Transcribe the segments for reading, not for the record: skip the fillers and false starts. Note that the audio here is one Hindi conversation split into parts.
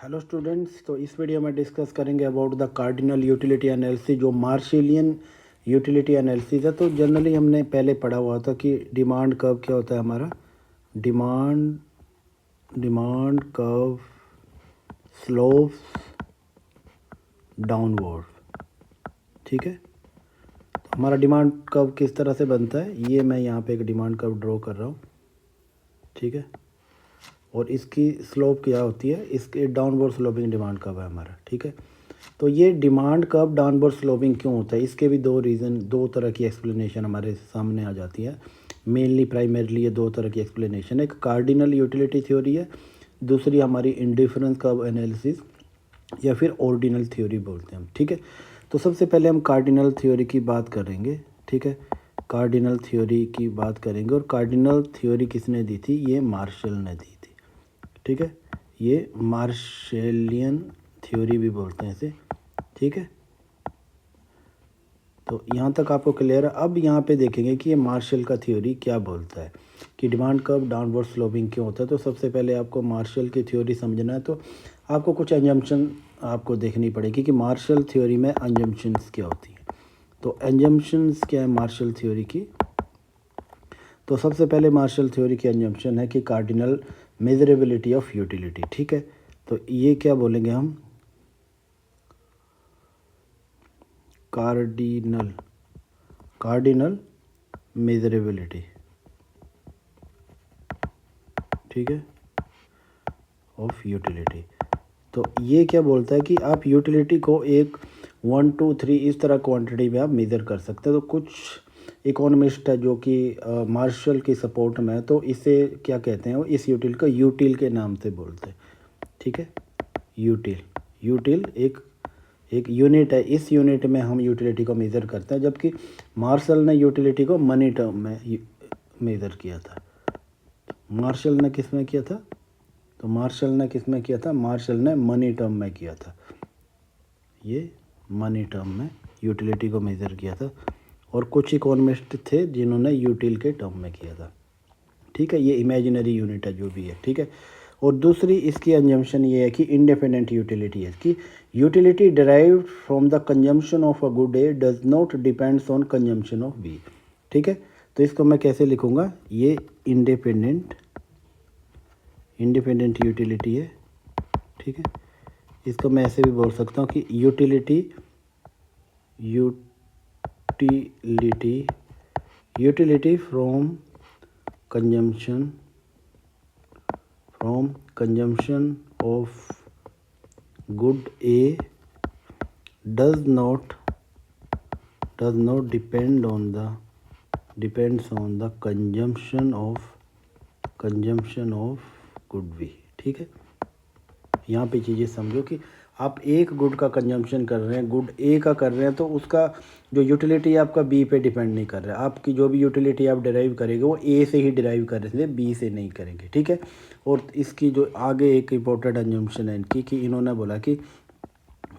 हेलो स्टूडेंट्स, तो इस वीडियो में डिस्कस करेंगे about the cardinal utility analysis जो मार्शलियन यूटिलिटी एनालिसिस है। तो जनरली हमने पहले पढ़ा हुआ था कि डिमांड कर्व क्या होता है हमारा। Demand demand curve slopes downward. ठीक है, तो हमारा डिमांड कर्व किस तरह से बनता है, ये मैं यहाँ पे एक डिमांड कर्व ड्रॉ कर रहा हूँ। ठीक है, और इसकी स्लोप क्या होती है, इसके डाउनवर्ड स्लोपिंग डिमांड कर्व है हमारा। ठीक है, तो ये डिमांड कर्व डाउनवर्ड स्लोपिंग क्यों होता है, इसके भी दो रीज़न, दो तरह की एक्सप्लेनेशन हमारे सामने आ जाती है। मेनली प्राइमरीली ये दो तरह की एक्सप्लेनेशन है, एक कार्डिनल यूटिलिटी थ्योरी है, दूसरी हमारी इंडिफरेंस कर्व एनालिसिस या फिर ऑर्डिनल थ्योरी बोलते हैं हम। ठीक है, तो सबसे पहले हम कार्डिनल थ्योरी की बात करेंगे। ठीक है, कार्डिनल थ्योरी की बात करेंगे, और कार्डिनल थ्योरी किसने दी थी, ये मार्शल ने दी थी। ठीक है, ये मार्शलियन थ्योरी भी बोलते हैं इसे। ठीक है, तो यहाँ तक आपको क्लियर है। अब यहाँ पे देखेंगे कि ये मार्शल का थ्योरी क्या बोलता है कि डिमांड कर्व डाउनवर्ड स्लोपिंग क्यों होता है। तो सबसे पहले आपको मार्शल की थ्योरी समझना है, तो आपको कुछ एजम्पशन आपको देखनी पड़ेगी कि मार्शल थ्योरी में एजम्पशंस क्या होती है। तो एजम्पशंस क्या है मार्शल थ्योरी की, तो सबसे पहले मार्शल थ्योरी की एजम्पशन है कि कार्डिनल मेजरेबिलिटी ऑफ यूटिलिटी। ठीक है, तो ये क्या बोलेंगे हम, कार्डिनल कार्डिनल मेजरेबिलिटी। ठीक है, ऑफ यूटिलिटी। तो ये क्या बोलता है कि आप यूटिलिटी को एक 1 2 3 इस तरह क्वांटिटी में आप मेज़र कर सकते हैं। तो कुछ इकोनॉमिस्ट है जो कि मार्शल की सपोर्ट में है, तो इसे क्या कहते हैं, वो इस यूटिल को यूटिल के नाम से बोलते हैं। ठीक है, यूटिल यूटिल एक एक यूनिट है, इस यूनिट में हम यूटिलिटी को मेज़र करते हैं, जबकि मार्शल ने यूटिलिटी को मनी टर्म में मेज़र किया था। मार्शल ने किस में किया था, तो मार्शल ने किस में किया था, मार्शल ने मनी टर्म में किया था। ये मनी टर्म में यूटिलिटी को मेज़र किया था, और कुछ इकोनॉमिस्ट थे जिन्होंने यूटिल के टर्म में किया था। ठीक है, ये इमेजिनरी यूनिट है जो भी है। ठीक है, और दूसरी इसकी एजम्पशन ये है कि इंडिपेंडेंट यूटिलिटी है कि utility derived from the consumption of a good A does not depends on consumption of B. ठीक है, तो इसको मैं कैसे लिखूँगा, ये इंडिपेंडेंट यूटिलिटी है। ठीक है, इसको मैं ऐसे भी बोल सकता हूँ कि utility from consumption of good A does not depends on the consumption of good B. ठीक है, यहाँ पे चीज़ें समझो कि आप एक गुड का कंजम्पशन कर रहे हैं, गुड ए का कर रहे हैं, तो उसका जो यूटिलिटी है आपका बी पे डिपेंड नहीं कर रहा है। आपकी जो भी यूटिलिटी आप डिराइव करेंगे वो ए से ही डिराइव कर रहे थे, बी से नहीं करेंगे। ठीक है, और इसकी जो आगे एक इम्पोर्टेंट एजम्पशन है इनकी कि इन्होंने बोला कि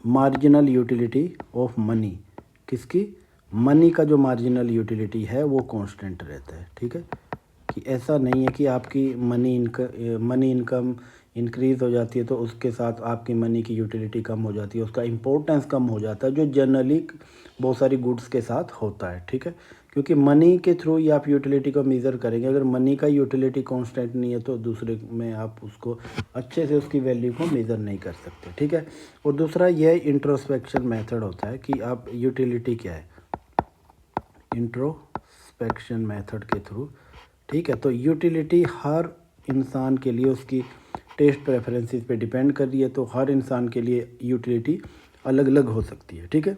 मार्जिनल यूटिलिटी ऑफ मनी, किसकी, मनी का जो मार्जिनल यूटिलिटी है वो कांस्टेंट रहता है। ठीक है, कि ऐसा नहीं है कि आपकी मनी इनकम इंक्रीज़ हो जाती है तो उसके साथ आपकी मनी की यूटिलिटी कम हो जाती है, उसका इम्पोर्टेंस कम हो जाता है, जो जनरली बहुत सारी गुड्स के साथ होता है। ठीक है, क्योंकि मनी के थ्रू ही आप यूटिलिटी को मेज़र करेंगे। अगर मनी का यूटिलिटी कांस्टेंट नहीं है तो दूसरे में आप उसको अच्छे से उसकी वैल्यू को मेज़र नहीं कर सकते। ठीक है, और दूसरा यह इंट्रोस्पेक्शन मेथड होता है कि आप यूटिलिटी क्या है, इंट्रोस्पेक्शन मेथड के थ्रू। ठीक है, तो यूटिलिटी हर इंसान के लिए उसकी टेस्ट प्रेफरेंसेस पे डिपेंड कर रही है, तो हर इंसान के लिए यूटिलिटी अलग अलग हो सकती है। ठीक है,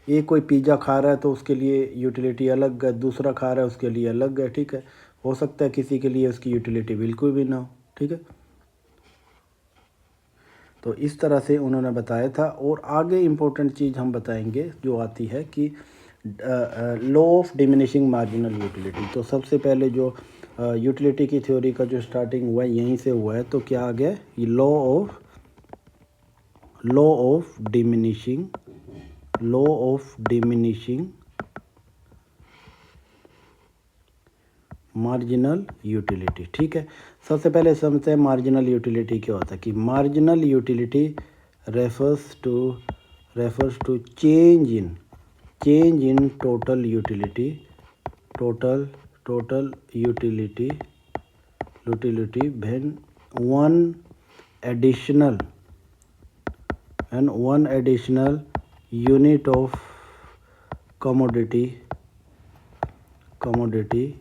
एक कोई पिज़्ज़ा खा रहा है तो उसके लिए यूटिलिटी अलग है, दूसरा खा रहा है उसके लिए अलग है। ठीक है, हो सकता है किसी के लिए उसकी यूटिलिटी बिल्कुल भी ना हो। ठीक है, तो इस तरह से उन्होंने बताया था। और आगे इम्पोर्टेंट चीज़ हम बताएंगे जो आती है कि law of diminishing marginal utility. तो सबसे पहले जो यूटिलिटी की थ्योरी का जो स्टार्टिंग हुआ है यहीं से हुआ है, तो क्या आ गया, ये law of diminishing marginal utility. ठीक है, सबसे पहले समझते हैं मार्जिनल यूटिलिटी क्या होता है। कि marginal utility refers to change in total utility when one additional unit of commodity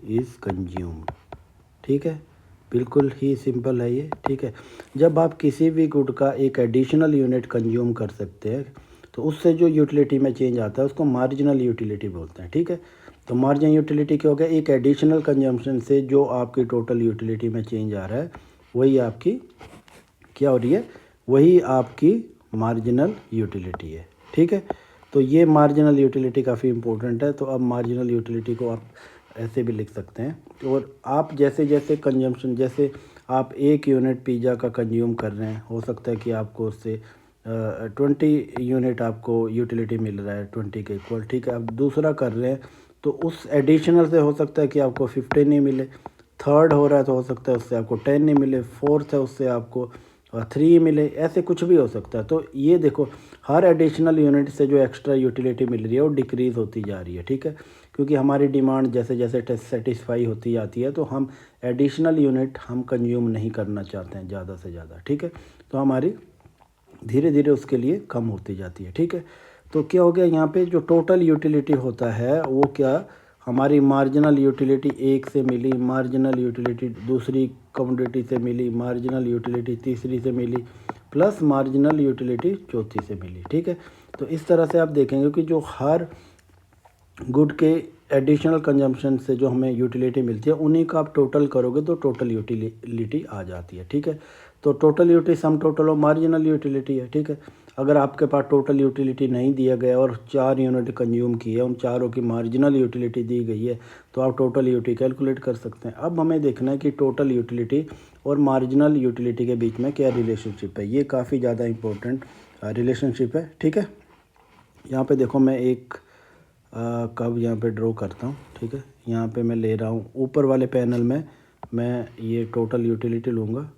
is consumed। ठीक है, बिल्कुल ही सिंपल है ये। ठीक है, जब आप किसी भी गुड का एक एडिशनल यूनिट कंज्यूम कर सकते हैं तो उससे जो यूटिलिटी में चेंज आता है उसको मार्जिनल यूटिलिटी बोलते हैं। ठीक है, तो मार्जिनल यूटिलिटी क्या हो गया, एक एडिशनल कंजम्पशन से जो आपकी टोटल यूटिलिटी में चेंज आ रहा है वही आपकी क्या हो रही है, वही आपकी मार्जिनल यूटिलिटी है। ठीक है, तो ये मार्जिनल यूटिलिटी काफ़ी इंपॉर्टेंट है। तो अब मार्जिनल यूटिलिटी को आप ऐसे भी लिख सकते हैं। और आप जैसे जैसे कंजम्पशन, जैसे आप 1 यूनिट पिज़्ज़ा का कंज्यूम कर रहे हैं, हो सकता है कि आपको उससे 20 यूनिट आपको यूटिलिटी मिल रहा है 20 के इक्वल। ठीक है, आप दूसरा कर रहे हैं तो उस एडिशनल से हो सकता है कि आपको 15 नहीं मिले, थर्ड हो रहा है तो हो सकता है उससे आपको 10 नहीं मिले, फोर्थ है उससे आपको 3 मिले, ऐसे कुछ भी हो सकता है। तो ये देखो, हर एडिशनल यूनिट से जो एक्स्ट्रा यूटिलिटी मिल रही है वो डिक्रीज़ होती जा रही है। ठीक है, क्योंकि हमारी डिमांड जैसे जैसे सेटिस्फाई होती जाती है तो हम एडिशनल यूनिट हम कंज्यूम नहीं करना चाहते हैं ज़्यादा से ज़्यादा। ठीक है, तो हमारी धीरे धीरे उसके लिए कम होती जाती है। ठीक है, तो क्या हो गया, यहाँ पे जो टोटल यूटिलिटी होता है वो क्या, हमारी मार्जिनल यूटिलिटी 1 से मिली, मार्जिनल यूटिलिटी दूसरी कमोडिटी से मिली, मार्जिनल यूटिलिटी तीसरी से मिली, प्लस मार्जिनल यूटिलिटी चौथी से मिली। ठीक है, तो इस तरह से आप देखेंगे कि जो हर गुड के एडिशनल कंजम्पशन से जो हमें यूटिलिटी मिलती है उन्हीं का आप टोटल करोगे तो टोटल यूटिलिटी आ जाती है। ठीक है, तो total utility sum total of marginal utility है। ठीक है, अगर आपके पास टोटल यूटिलिटी नहीं दिया गया और 4 यूनिट कंज्यूम किए, उन चारों की मार्जिनल यूटिलिटी दी गई है तो आप टोटल यूटिलिटी कैलकुलेट कर सकते हैं। अब हमें देखना है कि टोटल यूटिलिटी और मार्जिनल यूटिलिटी के बीच में क्या रिलेशनशिप है। ये काफ़ी ज़्यादा इंपॉर्टेंट रिलेशनशिप है। ठीक है, यहाँ पे देखो मैं एक कब यहाँ पे ड्रॉ करता हूँ। ठीक है, यहाँ पे मैं ले रहा हूँ ऊपर वाले पैनल में मैं ये टोटल यूटिलिटी लूँगा।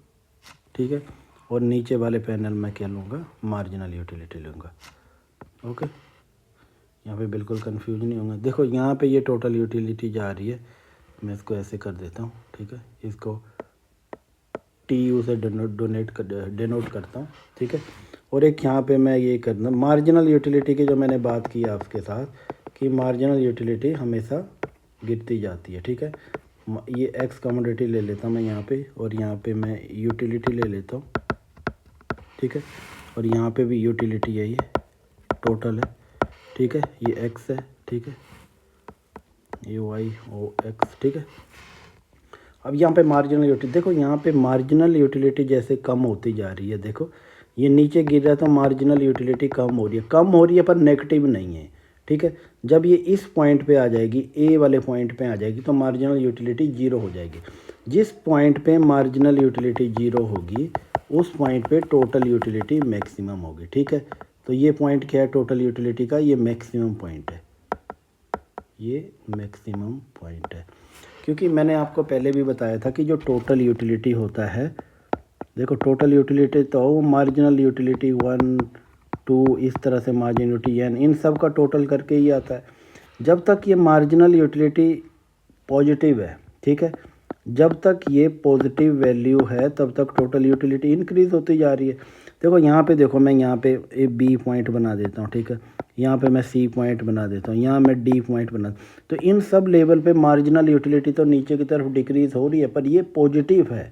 ठीक है, और नीचे वाले पैनल में क्या लूँगा, मार्जिनल यूटिलिटी लूँगा। ओके, यहाँ पे बिल्कुल कंफ्यूज नहीं होगा। देखो यहाँ पे ये टोटल यूटिलिटी जा रही है, मैं इसको ऐसे कर देता हूँ। ठीक है, इसको TU से डिनोट करता हूँ। ठीक है, और एक यहाँ पे मैं ये करना मार्जिनल यूटिलिटी की जो मैंने बात की आपके साथ कि मार्जिनल यूटिलिटी हमेशा गिरती जाती है। ठीक है, ये एक्स कमोडिटी ले लेता हूँ मैं यहाँ पे, और यहाँ पे मैं यूटिलिटी ले लेता हूँ। ठीक है, और यहाँ पे भी यूटिलिटी है, ये टोटल है। ठीक है, ये एक्स है। ठीक है, ये YOX। ठीक है, अब यहाँ पे मार्जिनल यूटिलिटी देखो, यहाँ पे मार्जिनल यूटिलिटी जैसे कम होती जा रही है। देखो ये नीचे गिर रहा है तो मार्जिनल यूटिलिटी कम हो रही है पर नेगेटिव नहीं है। ठीक है, जब ये इस पॉइंट पे आ जाएगी, ए वाले पॉइंट पे आ जाएगी तो मार्जिनल यूटिलिटी 0 हो जाएगी। जिस पॉइंट पे मार्जिनल यूटिलिटी 0 होगी उस पॉइंट पे टोटल यूटिलिटी मैक्सिमम होगी। ठीक है, तो ये पॉइंट क्या है टोटल यूटिलिटी का, ये मैक्सिमम पॉइंट है, ये मैक्सिमम पॉइंट है। क्योंकि मैंने आपको पहले भी बताया था कि जो टोटल यूटिलिटी होता है, देखो टोटल यूटिलिटी तो मार्जिनल यूटिलिटी 1 2 इस तरह से मार्जिनल यूटिलिटी n इन सब का टोटल करके ही आता है। जब तक ये मार्जिनल यूटिलिटी पॉजिटिव है, ठीक है, जब तक ये पॉजिटिव वैल्यू है तब तक टोटल यूटिलिटी इंक्रीज़ होती जा रही है। देखो यहाँ पे देखो, मैं यहाँ पे एक B पॉइंट बना देता हूँ। ठीक है, यहाँ पे मैं C पॉइंट बना देता हूँ, यहाँ मैं D पॉइंट बना, तो इन सब लेवल पे मार्जिनल यूटिलिटी तो नीचे की तरफ डिक्रीज़ हो रही है पर ये पॉजिटिव है।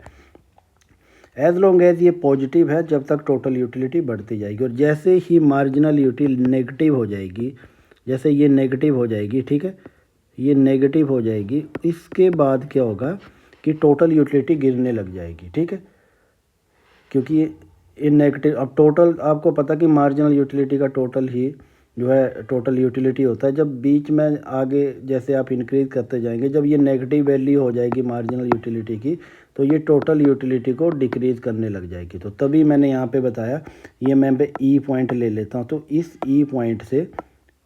एज लॉन्ग एज ये पॉजिटिव है जब तक टोटल यूटिलिटी बढ़ती जाएगी, और जैसे ही मार्जिनल यूटिलिटी नेगेटिव हो जाएगी, जैसे ये नेगेटिव हो जाएगी, ठीक है, ये नेगेटिव हो जाएगी, इसके बाद क्या होगा कि टोटल यूटिलिटी गिरने लग जाएगी। ठीक है, क्योंकि ये नेगेटिव, अब टोटल आपको पता कि मार्जिनल यूटिलिटी का टोटल ही जो है टोटल यूटिलिटी होता है। जब बीच में आगे जैसे आप इंक्रीज करते जाएंगे, जब ये नेगेटिव वैल्यू हो जाएगी मार्जिनल यूटिलिटी की तो ये टोटल यूटिलिटी को डिक्रीज़ करने लग जाएगी। तो तभी मैंने यहाँ पे बताया, ये मैं पे E पॉइंट ले लेता हूँ, तो इस E पॉइंट से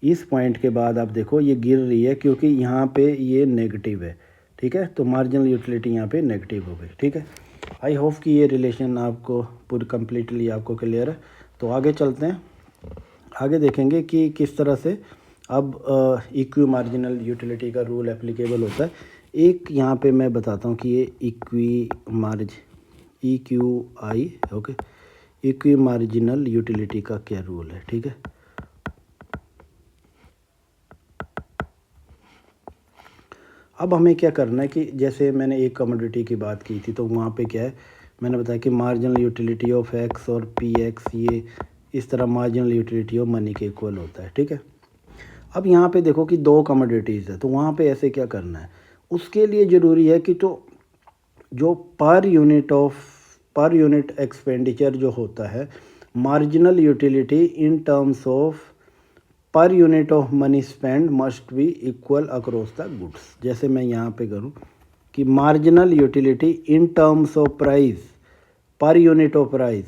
इस पॉइंट के बाद आप देखो ये गिर रही है क्योंकि यहाँ पे ये नेगेटिव है। ठीक है। तो मार्जिनल यूटिलिटी यहाँ पे नेगेटिव हो गई, ठीक है। आई होप कि ये रिलेशन आपको पूरी कम्प्लीटली आपको क्लियर है। तो आगे चलते हैं, आगे देखेंगे कि किस तरह से अब इक्वी मार्जिनल यूटिलिटी का रूल एप्लीकेबल होता है। एक यहाँ पे मैं बताता हूँ कि ये EQI okay, equi marginal utility का क्या रूल है, ठीक है। अब हमें क्या करना है कि जैसे मैंने एक कमोडिटी की बात की थी, तो वहाँ पे क्या है, मैंने बताया कि मार्जिनल यूटिलिटी ऑफ एक्स और PX ये इस तरह मार्जिनल यूटिलिटी ऑफ मनी के इक्वल होता है, ठीक है। अब यहाँ पे देखो कि दो कमोडिटीज़ है, तो वहाँ पे ऐसे क्या करना है, उसके लिए ज़रूरी है कि तो जो पर यूनिट एक्सपेंडिचर जो होता है, marginal utility in terms of per unit of money spend must be equal across the goods. जैसे मैं यहाँ पे करूँ कि marginal utility in terms of price, per unit of price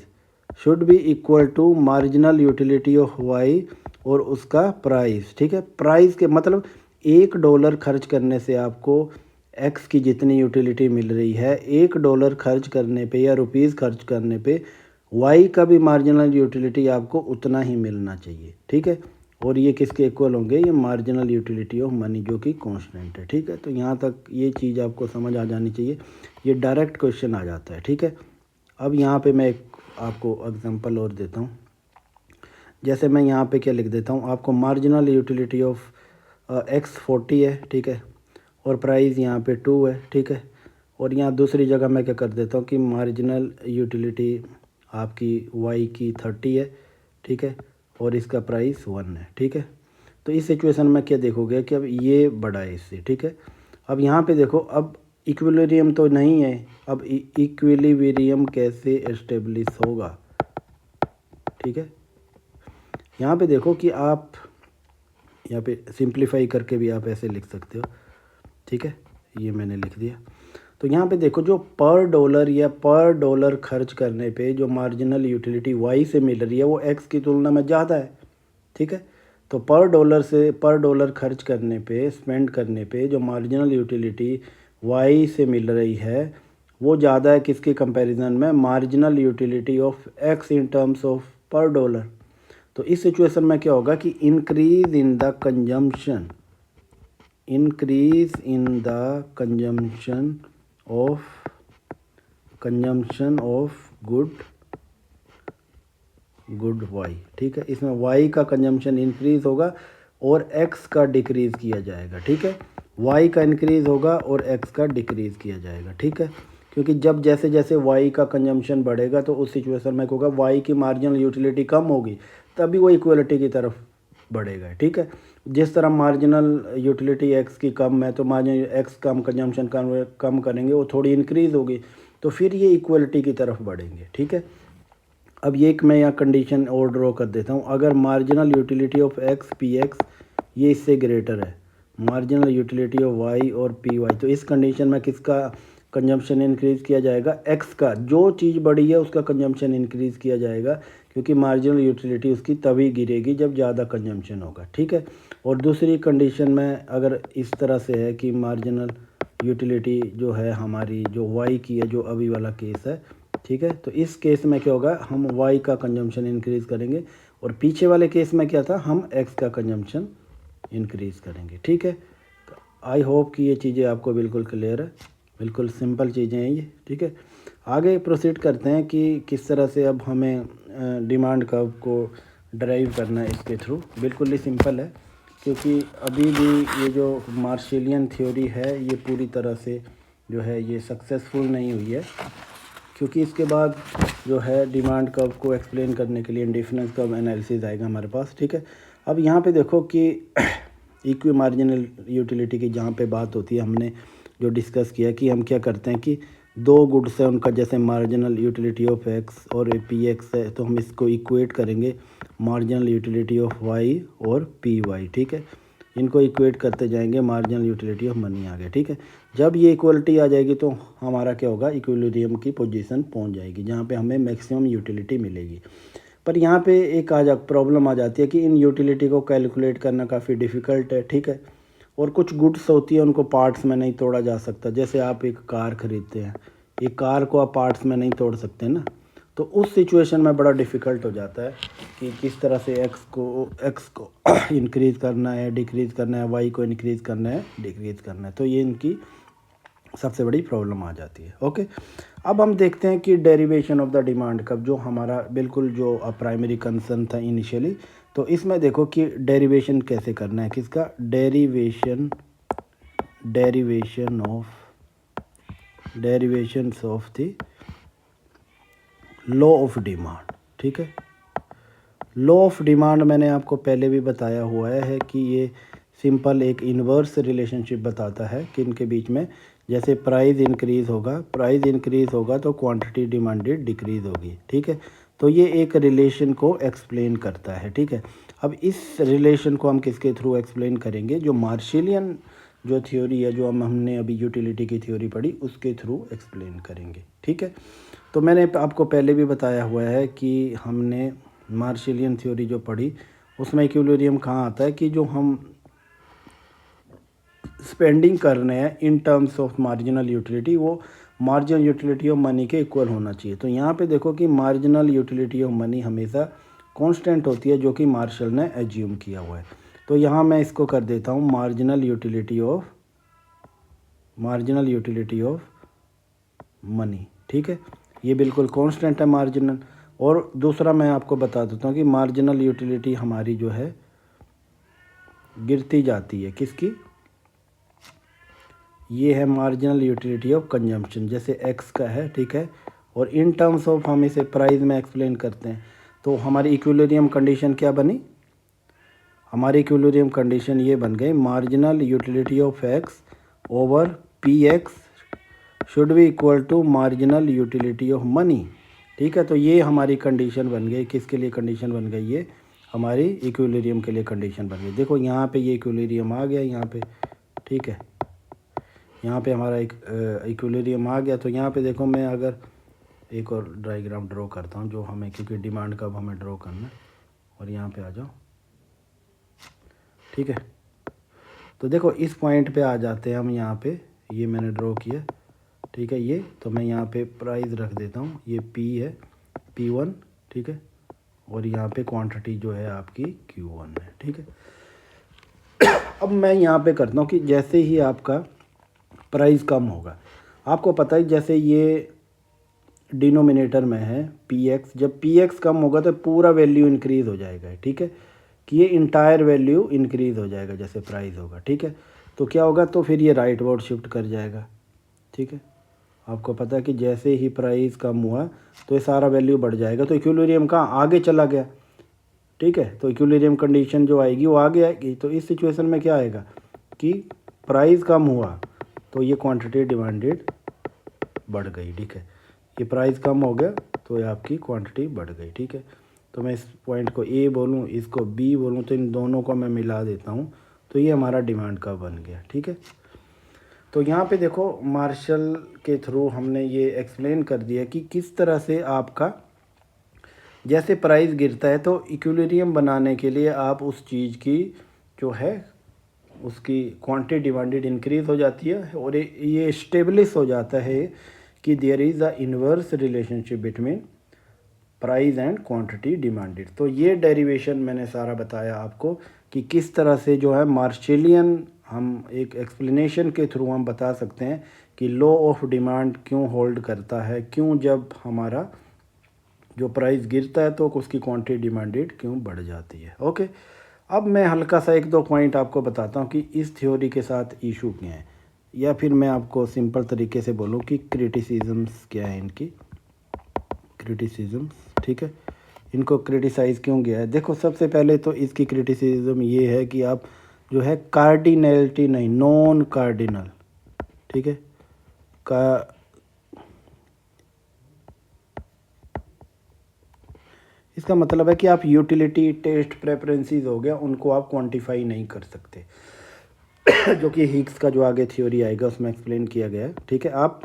should be equal to marginal utility of Y और उसका प्राइस, ठीक है। प्राइस के मतलब $1 खर्च करने से आपको एक्स की जितनी यूटिलिटी मिल रही है, $1 खर्च करने पे या रुपीज़ खर्च करने पे वाई का भी मार्जिनल यूटिलिटी आपको उतना ही मिलना चाहिए, ठीक है। और ये किसके इक्वल होंगे, ये मार्जिनल यूटिलिटी ऑफ मनी जो कि कांस्टेंट है, ठीक है। तो यहाँ तक ये चीज़ आपको समझ आ जानी चाहिए, ये डायरेक्ट क्वेश्चन आ जाता है, ठीक है। अब यहाँ पे मैं एक आपको एग्जांपल और देता हूँ। जैसे मैं यहाँ पे क्या लिख देता हूँ, आपको मार्जिनल यूटिलिटी ऑफ एक्स 40 है, ठीक है, और प्राइस यहाँ पे 2 है, ठीक है। और यहाँ दूसरी जगह मैं क्या कर देता हूँ कि मार्जिनल यूटिलिटी आपकी वाई की 30 है, ठीक है, और इसका प्राइस 1 है, ठीक है। तो इस सिचुएशन में क्या देखोगे कि अब ये बड़ा है इससे, ठीक है। अब यहाँ पे देखो, अब इक्विलिब्रियम तो नहीं है, अब इक्विलिब्रियम कैसे एस्टेब्लिश होगा, ठीक है। यहाँ पे देखो कि आप यहाँ पे सिंप्लीफाई करके भी आप ऐसे लिख सकते हो, ठीक है, ये मैंने लिख दिया। तो यहाँ पे देखो, जो पर डॉलर खर्च करने पे जो मार्जिनल यूटिलिटी वाई से मिल रही है वो एक्स की तुलना में ज़्यादा है, ठीक है। तो पर डॉलर खर्च करने पे, स्पेंड करने पे जो मार्जिनल यूटिलिटी वाई से मिल रही है वो ज़्यादा है किसके कंपैरिजन में, marginal utility of X in terms of per dollar. तो इस सिचुएशन में क्या होगा कि increase in the consumption of good Y, ठीक है। इसमें वाई का कंजम्पशन इंक्रीज होगा और एक्स का डिक्रीज़ किया जाएगा, ठीक है। वाई का इंक्रीज होगा और एक्स का डिक्रीज़ किया जाएगा, ठीक है। क्योंकि जब जैसे जैसे वाई का कंजम्पशन बढ़ेगा तो उस सिचुएशन में क्या होगा, वाई की मार्जिनल यूटिलिटी कम होगी, तभी वो इक्वलिटी की तरफ बढ़ेगा, ठीक है। जिस तरह मार्जिनल यूटिलिटी एक्स की कम है तो मार्जिनल एक्स कम कंजम्पशन कम करेंगे, वो थोड़ी इंक्रीज़ होगी, तो फिर ये इक्वलिटी की तरफ बढ़ेंगे, ठीक है। अब ये एक मैं यहाँ कंडीशन और ड्रॉ कर देता हूँ, अगर marginal utility of x PX ये इससे ग्रेटर है मार्जिनल यूटिलिटी ऑफ वाई और PY, तो इस कंडीशन में किसका कंजम्पशन इंक्रीज़ किया जाएगा, एक्स का। जो चीज़ बड़ी है उसका कंजम्पशन इंक्रीज़ किया जाएगा, क्योंकि मार्जिनल यूटिलिटी उसकी तभी गिरेगी जब ज़्यादा कंजम्पशन होगा, ठीक है। और दूसरी कंडीशन में अगर इस तरह से है कि मार्जिनल यूटिलिटी जो है हमारी जो वाई की है, जो अभी वाला केस है, ठीक है, तो इस केस में क्या होगा, हम वाई का कंजम्पशन इंक्रीज़ करेंगे, और पीछे वाले केस में क्या था, हम एक्स का कंजम्पशन इंक्रीज़ करेंगे, ठीक है। आई होप कि ये चीज़ें आपको बिल्कुल क्लियर है, बिल्कुल सिंपल चीज़ें हैं ये, ठीक है। आगे प्रोसीड करते हैं कि किस तरह से अब हमें डिमांड कर्व को ड्राइव करना है इसके थ्रू। बिल्कुल ही सिंपल है, क्योंकि अभी भी ये जो मार्शलियन थ्योरी है ये पूरी तरह से जो है ये सक्सेसफुल नहीं हुई है, क्योंकि इसके बाद जो है डिमांड कर्व को एक्सप्लेन करने के लिए इंडिफरेंस कर्व एनालिसिस आएगा हमारे पास, ठीक है। अब यहाँ पे देखो कि इक्वी मार्जिनल यूटिलिटी की जहाँ पे बात होती है, हमने जो डिस्कस किया कि हम क्या करते हैं कि दो गुड्स है उनका, जैसे मार्जिनल यूटिलिटी ऑफ एक्स और PX है, तो हम इसको इक्वेट करेंगे मार्जिनल यूटिलिटी ऑफ वाई और PY, ठीक है। इनको इक्वेट करते जाएंगे, मार्जिनल यूटिलिटी ऑफ मनी आ गया, ठीक है। जब ये इक्वलिटी आ जाएगी तो हमारा क्या होगा, इक्विलिब्रियम की पोजीशन पहुंच जाएगी जहाँ पे हमें मैक्सिमम यूटिलिटी मिलेगी। पर यहाँ पे एक प्रॉब्लम आ जाती है कि इन यूटिलिटी को कैलकुलेट करना काफ़ी डिफ़िकल्ट है, ठीक है। और कुछ गुड्स होती है उनको पार्ट्स में नहीं तोड़ा जा सकता। जैसे आप एक कार खरीदते हैं, एक कार को आप पार्ट्स में नहीं तोड़ सकते ना, तो उस सिचुएशन में बड़ा डिफ़िकल्ट हो जाता है कि किस तरह से एक्स को इंक्रीज़ करना है, डिक्रीज़ करना है, वाई को इंक्रीज़ करना है, डिक्रीज़ करना है। तो ये इनकी सबसे बड़ी प्रॉब्लम आ जाती है। ओके, अब हम देखते हैं कि derivation of the demand curve, जो हमारा बिल्कुल जो प्राइमरी कंसर्न था इनिशियली। तो इसमें देखो कि डेरिवेशन कैसे करना है, किसका derivation of the law of demand. ठीक है, लॉ ऑफ डिमांड मैंने आपको पहले भी बताया हुआ है कि ये सिंपल एक इन्वर्स रिलेशनशिप बताता है कि इनके बीच में, जैसे प्राइस इंक्रीज़ होगा तो क्वांटिटी डिमांडेड डिक्रीज़ होगी। ठीक है, तो ये एक रिलेशन को एक्सप्लेन करता है। ठीक है, अब इस रिलेशन को हम किसके थ्रू एक्सप्लेन करेंगे, जो मार्शलियन जो थ्योरी है, जो हमने अभी यूटिलिटी की थ्योरी पढ़ी, उसके थ्रू एक्सप्लेन करेंगे। ठीक है, तो मैंने आपको पहले भी बताया हुआ है कि हमने मार्शलियन थ्योरी जो पढ़ी उसमें इक्विलिब्रियम कहाँ आता है कि जो हम स्पेंडिंग कर रहे हैं इन टर्म्स ऑफ मार्जिनल यूटिलिटी, वो मार्जिनल यूटिलिटी ऑफ मनी के इक्वल होना चाहिए। तो यहाँ पे देखो कि मार्जिनल यूटिलिटी ऑफ मनी हमेशा कांस्टेंट होती है, जो कि मार्शल ने एज्यूम किया हुआ है। तो यहाँ मैं इसको कर देता हूँ मार्जिनल यूटिलिटी ऑफ मनी। ठीक है, ये बिल्कुल कांस्टेंट है मार्जिनल। और दूसरा मैं आपको बता देता हूँ कि मार्जिनल यूटिलिटी हमारी जो है गिरती जाती है, किसकी, ये है मार्जिनल यूटिलिटी ऑफ कंजम्पशन, जैसे एक्स का है। ठीक है, और इन टर्म्स ऑफ हम इसे प्राइस में एक्सप्लेन करते हैं। तो हमारी इक्विलिब्रियम कंडीशन क्या बनी, हमारी इक्विलिब्रियम कंडीशन ये बन गई, marginal utility of X over P X should be equal to marginal utility of money. ठीक है, तो ये हमारी कंडीशन बन गई, किसके लिए कंडीशन बन गई, ये हमारी इक्विलिब्रियम के लिए कंडीशन बन गई। देखो यहाँ पे ये इक्विलिब्रियम आ गया यहाँ पे। ठीक है, यहाँ पे हमारा एक इक्विलिब्रियम आ गया। तो यहाँ पे देखो, मैं अगर एक और डायग्राम ड्रॉ करता हूँ जो हमें, क्योंकि डिमांड का अब हमें ड्रॉ करना है, और यहाँ पे आ जाओ। ठीक है, तो देखो इस पॉइंट पे आ जाते हैं हम, यहाँ पे ये मैंने ड्रॉ किया। ठीक है, ये तो मैं यहाँ पे प्राइस रख देता हूँ, ये P है, P1। ठीक है, और यहाँ पे क्वांटिटी जो है आपकी Q1 है। ठीक है, अब मैं यहाँ पे करता हूँ कि जैसे ही आपका प्राइस कम होगा, आपको पता है जैसे ये डिनोमिनेटर में है Px, जब Px कम होगा तो पूरा वैल्यू इंक्रीज़ हो जाएगा। ठीक है, कि ये इंटायर वैल्यू इंक्रीज़ हो जाएगा जैसे प्राइस होगा। ठीक है, तो क्या होगा, तो फिर ये राइट वर्ड शिफ्ट कर जाएगा। ठीक है, आपको पता है कि जैसे ही प्राइस कम हुआ तो ये सारा वैल्यू बढ़ जाएगा, तो इक्विलिब्रियम कहाँ आगे चला गया। ठीक है, तो इक्विलिब्रियम कंडीशन जो आएगी वो आगे आएगी। तो इस सिचुएशन में क्या आएगा कि प्राइस कम हुआ तो ये क्वांटिटी डिमांडेड बढ़ गई। ठीक है, ये प्राइस कम हो गया तो ये आपकी क्वांटिटी बढ़ गई। ठीक है, तो मैं इस पॉइंट को ए बोलूँ, इसको बी बोलूँ, तो इन दोनों को मैं मिला देता हूँ, तो ये हमारा डिमांड का बन गया। ठीक है, तो यहाँ पे देखो मार्शल के थ्रू हमने ये एक्सप्लेन कर दिया कि किस तरह से आपका जैसे प्राइस गिरता है तो इक्विलिब्रियम बनाने के लिए आप उस चीज़ की जो है उसकी क्वांटिटी डिमांडेड इंक्रीज़ हो जाती है, और ये स्टेब्लिश हो जाता है कि there is a inverse relationship between price and quantity demanded. तो ये डेरिवेशन मैंने सारा बताया आपको कि किस तरह से जो है मार्शलियन, हम एक एक्सप्लेनेशन के थ्रू हम बता सकते हैं कि लॉ ऑफ डिमांड क्यों होल्ड करता है, क्यों जब हमारा जो प्राइस गिरता है तो उसकी क्वांटिटी डिमांडेड क्यों बढ़ जाती है। ओके, अब मैं हल्का सा एक दो पॉइंट आपको बताता हूँ कि इस थ्योरी के साथ इशू क्या है, या फिर मैं आपको सिंपल तरीके से बोलूँ कि क्रिटिसिज्म्स क्या है इनकी, क्रिटिसिज्म्स। ठीक है, इनको क्रिटिसाइज़ क्यों किया है। देखो सबसे पहले तो इसकी क्रिटिसिज्म ये है कि आप जो है कार्डिनलिटी नहीं, नॉन कार्डिनल। ठीक है, का इसका मतलब है कि आप यूटिलिटी, टेस्ट, प्रेफरेंसेस हो गया, उनको आप क्वांटिफाई नहीं कर सकते जो कि हिग्स का जो आगे थ्योरी आएगा उसमें एक्सप्लेन किया गया है। ठीक है, आप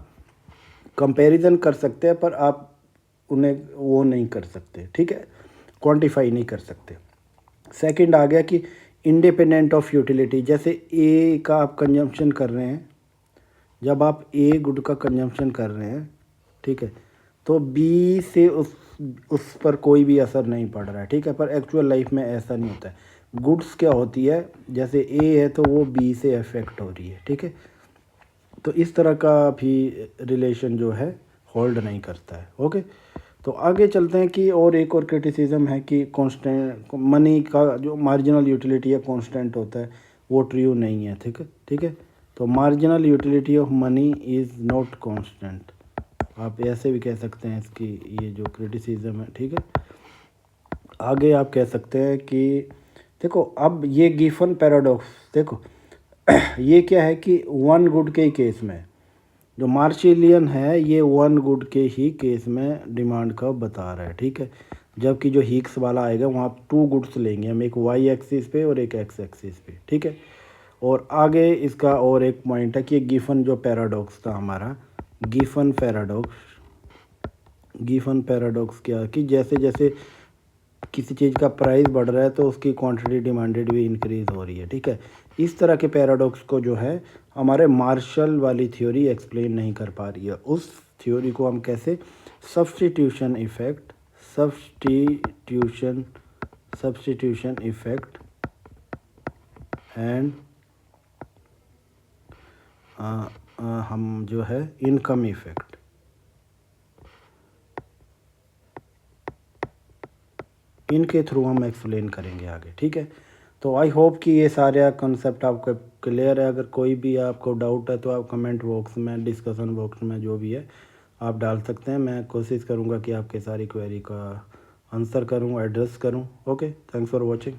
कंपैरिजन कर सकते हैं पर आप उन्हें वो नहीं कर सकते। ठीक है, क्वांटिफाई नहीं कर सकते। सेकंड आ गया कि इंडिपेंडेंट ऑफ यूटिलिटी। जैसे ए का आप कंजम्पशन कर रहे हैं, जब आप ए गुड का कंजम्पशन कर रहे हैं, ठीक है, तो बी से उस पर कोई भी असर नहीं पड़ रहा है, ठीक है। पर एक्चुअल लाइफ में ऐसा नहीं होता है। गुड्स क्या होती है, जैसे ए है तो वो बी से अफेक्ट हो रही है, ठीक है। तो इस तरह का भी रिलेशन जो है होल्ड नहीं करता है। ओके, तो आगे चलते हैं कि और एक और क्रिटिसिज्म है कि कांस्टेंट मनी का जो मार्जिनल यूटिलिटी है कांस्टेंट होता है, वो ट्रू नहीं है, ठीक है, ठीक है। तो marginal utility of money is not constant, आप ऐसे भी कह सकते हैं इसकी, ये जो क्रिटिसिज्म है, ठीक है। आगे आप कह सकते हैं कि देखो अब ये गिफन पैराडॉक्स, देखो ये क्या है कि वन गुड के केस में जो मार्शिलियन है ये वन गुड के ही केस में डिमांड का बता रहा है, ठीक है। जबकि जो हिग्स वाला आएगा वहाँ टू गुड्स लेंगे हम, एक वाई एक्सिस पे और एक एक्स एक्सिस पे, ठीक है। और आगे इसका और एक पॉइंट है कि गिफन जो पैराडॉक्स था हमारा, गिफन पैराडॉक्स क्या कि जैसे जैसे किसी चीज़ का प्राइस बढ़ रहा है तो उसकी क्वांटिटी डिमांडेड भी इंक्रीज़ हो रही है, ठीक है। इस तरह के पैराडॉक्स को जो है हमारे मार्शल वाली थ्योरी एक्सप्लेन नहीं कर पा रही है। उस थ्योरी को हम कैसे सब्स्टिट्यूशन इफ़ेक्ट एंड हम जो है इनकम इफ़ेक्ट, इनके थ्रू हम एक्सप्लेन करेंगे आगे, ठीक है। तो आई होप कि ये सारे कंसेप्ट आपको क्लियर है। अगर कोई भी आपको डाउट है तो आप कमेंट बॉक्स में, डिस्कशन बॉक्स में जो भी है आप डाल सकते हैं। मैं कोशिश करूँगा कि आपके सारी क्वेरी का आंसर करूँ, एड्रेस करूँ। Okay, thanks for watching.